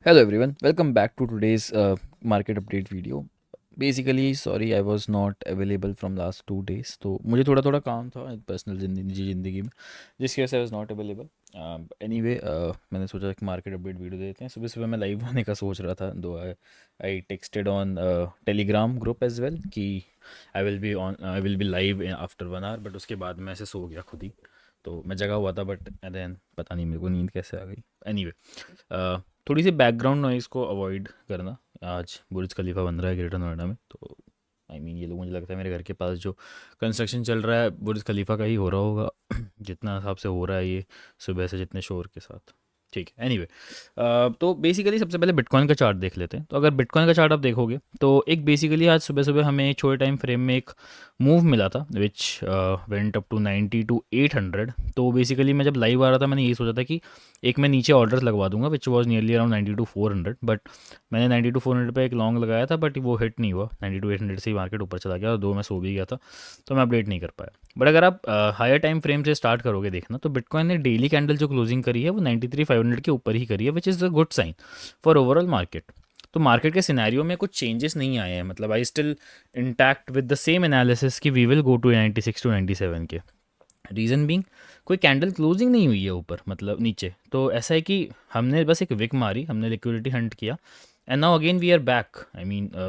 Hello everyone, welcome back to today's market update video. Basically, sorry I was not available from last 2 days. तो मुझे थोड़ा थोड़ा काम था पर्सनल निजी ज़िंदगी में जिसकी वजह से I was not available. Anyway मैंने सोचा कि मार्केट अपडेट वीडियो देते हैं. सुबह सुबह मैं लाइव होने का सोच रहा था though I texted on Telegram group as well कि I will be live after 1 hour, but उसके बाद मैं ऐसे सो गया खुद ही. तो मैं जगा हुआ था बट देन पता नहीं मेरे को नींद कैसे आ गई. एनीवे थोड़ी सी बैकग्राउंड नॉइज़ को अवॉइड करना. आज बुर्ज खलीफा बन रहा है ग्रेटर नोएडा में, तो ये लोग मुझे लगता है मेरे घर के पास जो कंस्ट्रक्शन चल रहा है बुर्ज खलीफा का ही हो रहा होगा जितना हिसाब से हो रहा है ये सुबह से जितने शोर के साथ. ठीक है. एनीवे तो बेसिकली सबसे पहले बिटकॉइन का चार्ट देख लेते हैं. तो अगर बिटकॉइन का चार्ट आप देखोगे तो एक बेसिकली आज सुबह सुबह हमें छोटे टाइम फ्रेम में एक मूव मिला था which went up to 90 to 800. तो बेसिकली मैं जब लाइव आ रहा था मैंने ये सोचा था कि एक मैं नीचे ऑर्डर्स लगवा दूंगा which was nearly around 90 to 400, but मैंने 90 to 400 पे एक लॉन्ग लगाया था बट वो हिट नहीं हुआ. 90 to 800 से ही मार्केट ऊपर चला गया और दो मैं सो भी गया था, तो मैं अपडेट नहीं कर पाया. बट अगर आप हायर टाइम फ्रेम से स्टार्ट करोगे देखना तो बिटकॉइन ने डेली कैंडल जो क्लोजिंग करी है वो 93,500 के ऊपर ही करी है, which is a good sign for overall market. तो मार्केट के सिनेरियो में कुछ चेंजेस नहीं आए हैं. मतलब I still intact with the same analysis कि we will go to 96 to 97 K. Reason being कोई कैंडल क्लोजिंग नहीं हुई है ऊपर, मतलब नीचे. तो ऐसा है कि हमने बस एक विक मारी, हमने लिक्विडिटी हंट किया and now again we are back.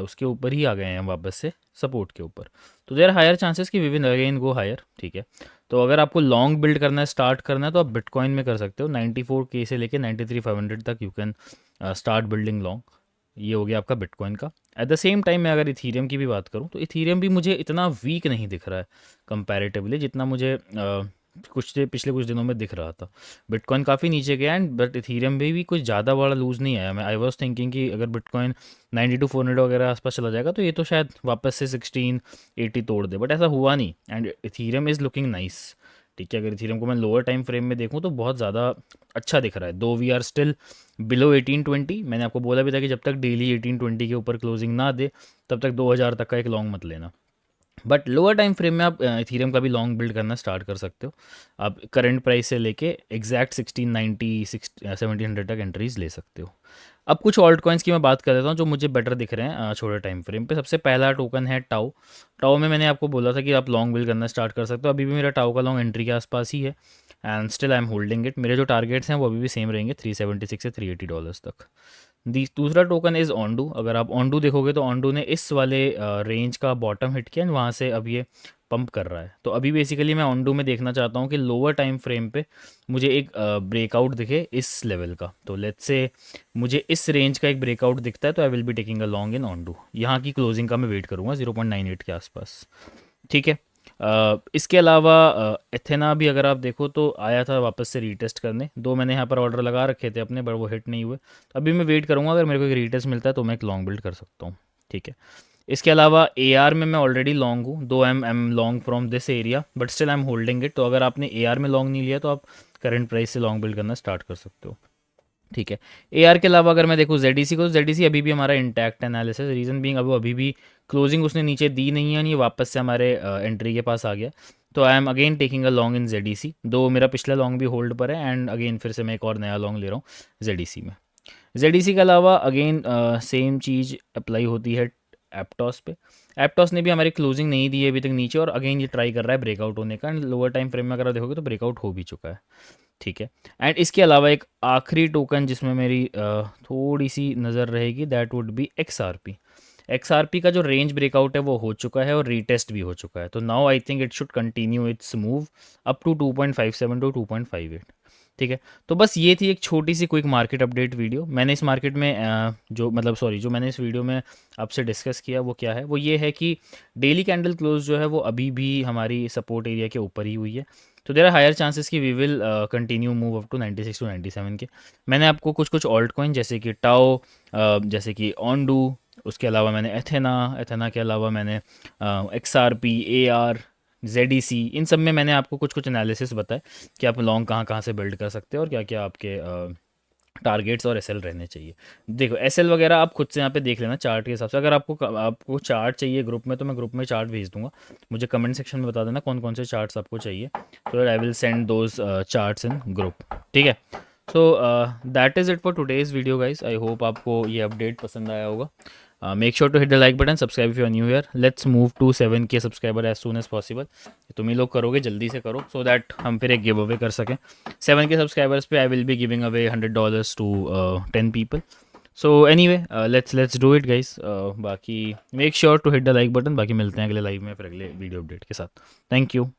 उसके ऊपर ही आ गए हैं हम वापस से सपोर्ट के ऊपर. तो देयर हायर चांसेस कि we will again go higher. ठीक है. तो अगर आपको लॉन्ग बिल्ड करना है, स्टार्ट करना है, तो आप बिटकॉइन में कर सकते हो. 94K से लेके 93,500 तक you can start building long. ये हो गया आपका बिटकॉइन का. एट द सेम टाइम मैं अगर इथीरियम की भी बात करूँ तो इथीरियम भी मुझे इतना वीक नहीं दिख रहा है कंपैरेटिवली जितना मुझे पिछले कुछ दिनों में दिख रहा था. बिटकॉइन काफ़ी नीचे गया एंड बट इथीरियम भी कुछ ज़्यादा बड़ा लूज़ नहीं आया. मैं आई वॉज थिंकिंग कि अगर बिटकॉइन 90 to 400 वगैरह आसपास चला जाएगा तो ये तो शायद वापस से 1680 तोड़ दे, बट ऐसा हुआ नहीं and Ethereum is looking nice. ठीक है. अगर इथीरियम को मैं लोअर टाइम फ्रेम में देखूँ तो बहुत ज़्यादा अच्छा दिख रहा है. दो वी आर स्टिल बिलो 1820. मैंने आपको बोला भी था कि जब तक डेली 1820 के ऊपर क्लोजिंग ना दे तब तक 2000 तक का एक लॉन्ग मत लेना. बट लोअर टाइम फ्रेम में आप इथीरियम का भी लॉन्ग बिल्ड करना स्टार्ट कर सकते हो. आप करंट प्राइस से लेके एग्जैक्ट 1690 1700 तक एंट्रीज ले सकते हो. अब कुछ ऑल्ट कॉइन्स की मैं बात कर देता हूँ जो मुझे बेटर दिख रहे हैं छोटे टाइम फ्रेम पे. सबसे पहला टोकन है टाओ. टाओ में मैंने आपको बोला था कि आप लॉन्ग बिल्ड करना स्टार्ट कर सकते हो. अभी भी मेरा टाओ का लॉन्ग एंट्री के आसपास ही है and still I am holding it. मेरे जो टारगेट्स हैं वो अभी भी सेम रहेंगे, $376 से $380 तक. दूसरा टोकन इज़ ऑन्डू. अगर आप ऑन्डू देखोगे तो ऑन्डू ने इस वाले रेंज का बॉटम हिट किया एंड वहाँ से अब ये पंप कर रहा है. तो अभी बेसिकली मैं ऑन्डू में देखना चाहता हूँ कि लोअर टाइम फ्रेम पे मुझे एक ब्रेकआउट दिखे इस लेवल का. तो लेट्स से मुझे इस रेंज का एक ब्रेकआउट दिखता है तो I will be taking a long in ऑन्डू. यहाँ की क्लोजिंग का मैं वेट करूँगा 0.98 के आसपास. ठीक है. इसके अलावा एथेना भी अगर आप देखो तो आया था वापस से रीटेस्ट करने. दो मैंने यहाँ पर ऑर्डर लगा रखे थे अपने, बट वो हिट नहीं हुए. तो अभी मैं वेट करूँगा, अगर मेरे को एक रीटेस्ट मिलता है तो मैं एक लॉन्ग बिल्ड कर सकता हूँ. ठीक है. इसके अलावा ए आर में मैं ऑलरेडी लॉन्ग हूँ, though am long from this area, but still I am holding it. तो अगर आपने ए आर में लॉन्ग नहीं लिया तो आप करंट प्राइस से लॉन्ग बिल्ड करना स्टार्ट कर सकते हो. ठीक है. ए आर के अलावा अगर मैं देखूँ जेड को, तो जेड अभी भी हमारा इंटैक्ट एनालिसिस. रीज़न बीइंग अभी भी क्लोजिंग उसने नीचे दी नहीं है, ये वापस से हमारे एंट्री के पास आ गया. तो I am again taking a long in Z. दो मेरा पिछला लॉन्ग भी होल्ड पर है एंड अगेन फिर से मैं एक और नया लॉन्ग ले रहा हूँ जेड में. जेड के अलावा अगेन सेम चीज़ अप्लाई होती है एप्टॉस पे. एप्टॉस ने भी हमारी क्लोजिंग नहीं दी है अभी तक नीचे और अगेन ये ट्राई कर रहा है ब्रेकआउट होने का. एंड लोअर टाइम फ्रेम में अगर आप देखोगे तो ब्रेकआउट हो भी चुका है. ठीक है. एंड इसके अलावा एक आखिरी टोकन जिसमें मेरी थोड़ी सी नज़र रहेगी that would be XRP. XRP का जो रेंज ब्रेकआउट है वो हो चुका है और रीटेस्ट भी हो चुका है. तो now I think it should continue its move up to 2.57 to 2.58. ठीक है. तो बस ये थी एक छोटी सी क्विक मार्केट अपडेट वीडियो. मैंने इस मार्केट में जो मैंने इस वीडियो में आपसे डिस्कस किया वो क्या है, वो ये है कि डेली कैंडल क्लोज जो है वो अभी भी हमारी सपोर्ट एरिया के ऊपर ही हुई है. तो देर आर हायर चांसेस कि we will continue move up to 96 to 97 के. मैंने आपको कुछ कुछ ऑल्ट कॉइन जैसे कि टाओ, जैसे कि ऑन्डू, उसके अलावा मैंने एथेना, एथेना के अलावा मैंने XRP, AR, ZEC, इन सब में मैंने आपको कुछ कुछ एनालिसिस बताए कि आप लॉन्ग कहाँ कहाँ से बिल्ड कर सकते हो और क्या क्या आपके टारगेट्स और एसएल रहने चाहिए. देखो एसएल वगैरह आप खुद से यहाँ पे देख लेना चार्ट के हिसाब से. अगर आपको चार्ट चाहिए ग्रुप में तो मैं ग्रुप में चार्ट भेज दूंगा. मुझे कमेंट सेक्शन में बता देना कौन कौन से चार्ट्स आपको चाहिए, तो I will send those charts in group. ठीक है. So that is it for today's video guys. I hope आपको ये अपडेट पसंद आया होगा। Make sure to hit the like button, subscribe if you are new here. Let's move to 7K subscriber as soon as possible. तुम ही लोग करोगे, जल्दी से करो सो दैट हम फिर एक गिव अवे कर सकें। 7K सब्सक्राइबर्स पे I will be giving away $100 to 10 people. So anyway let's do it guys. बाकी make sure to hit the like button. बाकी मिलते हैं अगले लाइव में फिर अगले वीडियो अपडेट के साथ। Thank you.